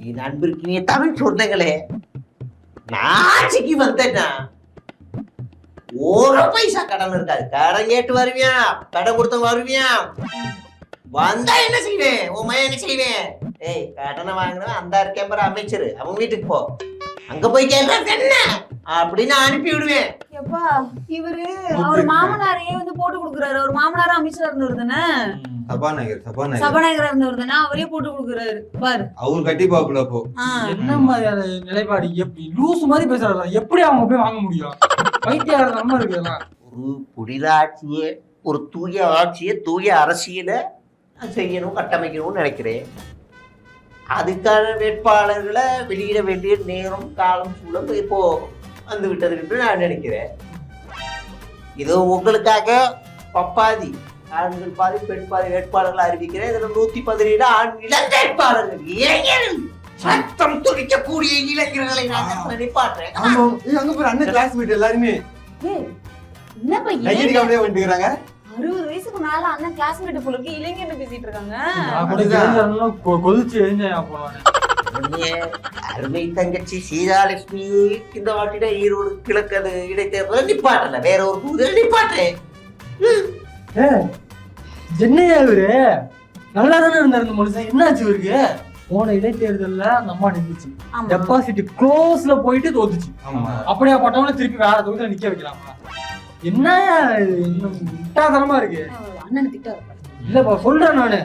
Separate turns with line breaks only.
என் அன்பிற்கு நீ தமிழ் சொந்தங்களே, நாச்சிக்கு வந்தேன்னா ஒரு பைசா கடன் இருக்காது. கடன் கேட்டு வருவியா, கடன் கொடுத்த வருவியா, வந்தா என்ன செய்வேன், உன் மையம் என்ன செய்வேன்? ஏய், கடனை வாங்கினா அந்த இருக்கேன் அமைச்சர், அவங்க வீட்டுக்கு போ, அங்க போய் கேட்கறது என்ன அப்படின்னு அனுப்பி விடுவேன்.
எப்பா இவரு அவர் மாமனாரையே வந்து போட்டு கொடுக்குறாரு. அவர் மாமனார அமைச்சரா இருந்தவர் தானே, சபாநாயகரா இருந்தவர் தானே, அவரே போட்டு கொடுக்குறாரு பாரு.
அவரு கட்டி பாப்புல போ.
என்ன மாதிரியான நிலைப்பாடு? எப்படி லூஸ் மாதிரி பேசுறாரு? எப்படி அவங்க போய் வாங்க முடியும்? வைத்தியார நம்ம இருக்குதெல்லாம்.
ஒரு புனித ஆட்சியை, ஒரு தூய ஆட்சியை, தூய அரசியலை செய்யணும், கட்டமைக்கணும்னு நினைக்கிறேன். அதுக்கான வேட்பாளர்களை வெளியிட வேண்டிய நேரம் காலம் சூழல் இப்போ வந்து விட்டது என்று நான் நினைக்கிறேன். இது உங்களுக்காக பப்பாதி ஆண்கள் பாதி பெண் பாதி வேட்பாளர்கள் அறிவிக்கிறேன். இதுல 117 ஆண் இளம் வேட்பாளர்கள், இளைஞர்கள், சத்தம் துடிக்கக்கூடிய இளைஞர்களை நான் நிப்பாட்டுறேன்.
அங்க போற அண்ணன் கிளாஸ்மேட் எல்லாருமே
என்ன பையன்
கையடிக்காமலே வந்துக்கிறாங்க.
60 வயசுக்கு மேல அண்ணன் கிளாஸ்மேட் போல இருக்கு, இளைஞர்னு பேசிட்டு இருக்காங்க.
கொதிச்சு எழுந்தேன் போவாங்க.
அருமை தங்கச்சி சீதாலட்சுமி இந்த வாட்டிட ஈரோடு கிழக்கு அது இடைத்தேர்தல நிப்பாட்டல, வேற ஒரு பூதல நிப்பாட்டேன்.
என்னையா இவரு நல்லா தானே இருந்தாரு இந்த மனுஷன், என்னாச்சு இவருக்கு? போன இடைத்தேர்தல்ல அந்த அம்மா நின்றுச்சு, டெபாசிட் க்ளோஸ்ல போயிட்டு தோத்துச்சு. அப்படியா பட்டவங்கள திருப்பி வேற தொகுதியில நிக்க வைக்கலாமா? என்ன முட்டாதனமா இருக்கு.
அண்ணன் திட்டாரு.
இல்லப்பா சொல்றேன் நானு,